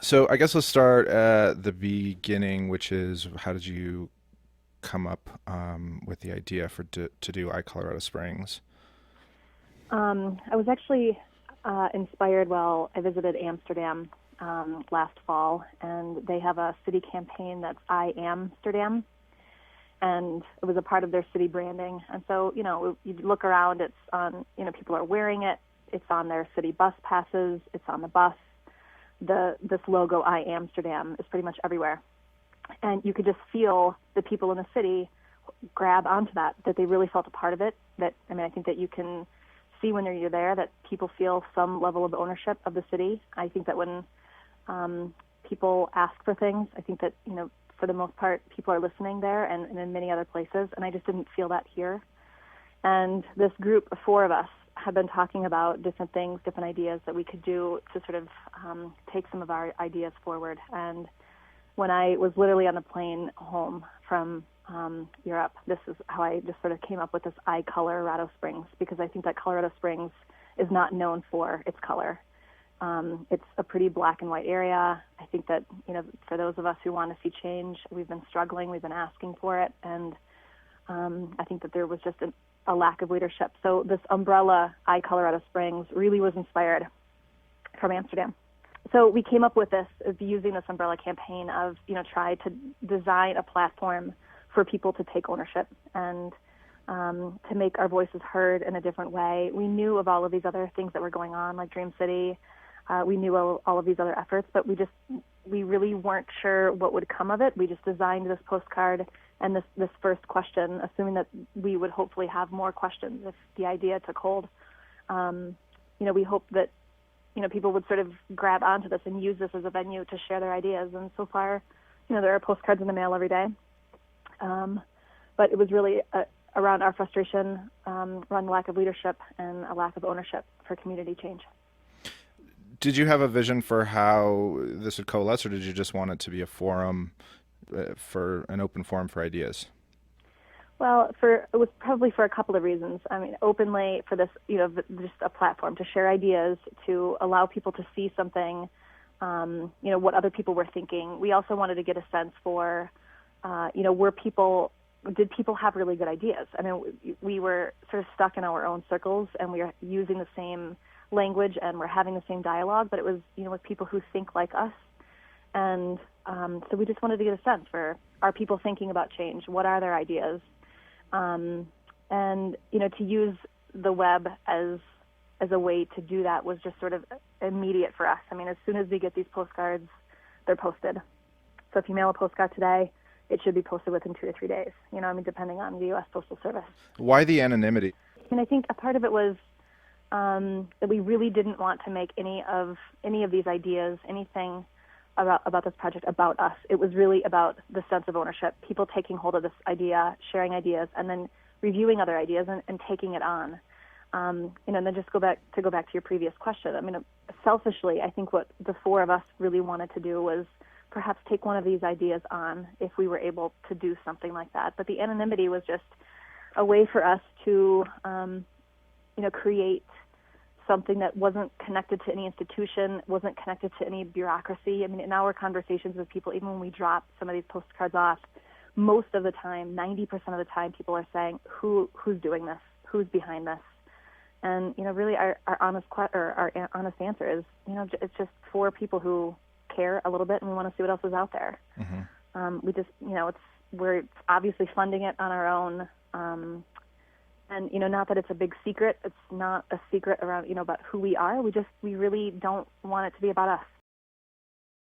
So I guess let's start at the beginning, which is how did you come up with the idea to do Colorado Springs? I was actually inspired while I visited Amsterdam last fall, and they have a city campaign that's I Amsterdam, and it was a part of their city branding. And so, you look around, it's on, people are wearing it. It's on their city bus passes. It's on the bus. This logo I Amsterdam is pretty much everywhere, and you could just feel the people in the city grab onto that they really felt a part of it. I think that you can see when you're there that people feel some level of ownership of the city. I think that when people ask for things, I think that, for the most part, people are listening there and in many other places, and I just didn't feel that here. And this group of four of us have been talking about different things, different ideas that we could do to sort of take some of our ideas forward. And when I was literally on the plane home from Europe, this is how I just sort of came up with this Colorado Springs, because I think that Colorado Springs is not known for its color. It's a pretty black and white area. I think that, for those of us who want to see change, we've been struggling, we've been asking for it, and I think that there was just a lack of leadership. So this umbrella, Colorado Springs, really was inspired from Amsterdam. So we came up with this using this umbrella campaign of, try to design a platform for people to take ownership and to make our voices heard in a different way. We knew of all of these other things that were going on, like Dream City. We knew all of these other efforts, but we really weren't sure what would come of it. We just designed this postcard and this first question, assuming that we would hopefully have more questions if the idea took hold. We hoped that people would sort of grab onto this and use this as a venue to share their ideas. And so far, there are postcards in the mail every day. But it was really around our frustration, around the lack of leadership and a lack of ownership for community change. Did you have a vision for how this would coalesce, or did you just want it to be a forum for an open forum for ideas? Well, it was probably for a couple of reasons. I mean, openly for this, just a platform to share ideas, to allow people to see something, what other people were thinking. We also wanted to get a sense for, did people have really good ideas? I mean, we were sort of stuck in our own circles, and we were using the same language and we're having the same dialogue, but it was, with people who think like us. And so we just wanted to get a sense for, are people thinking about change? What are their ideas? And, to use the web as a way to do that was just sort of immediate for us. I mean, as soon as we get these postcards, they're posted. So if you mail a postcard today, it should be posted within 2 to 3 days, depending on the U.S. Postal Service. Why the anonymity? And I think a part of it was that we really didn't want to make any of these ideas, anything about this project about us. It was really about the sense of ownership, people taking hold of this idea, sharing ideas, and then reviewing other ideas and taking it on. And then just go back to your previous question. I mean, selfishly, I think what the four of us really wanted to do was perhaps take one of these ideas on if we were able to do something like that. But the anonymity was just a way for us to, create something that wasn't connected to any institution, wasn't connected to any bureaucracy. I mean, in our conversations with people, even when we drop some of these postcards off, most of the time, 90% of the time, people are saying, who's doing this? Who's behind this? And, really our honest answer is, it's just for people who care a little bit and we want to see what else is out there. Mm-hmm. We just, we're obviously funding it on our own. And, not that it's a big secret. It's not a secret around, about who we are. We really don't want it to be about us.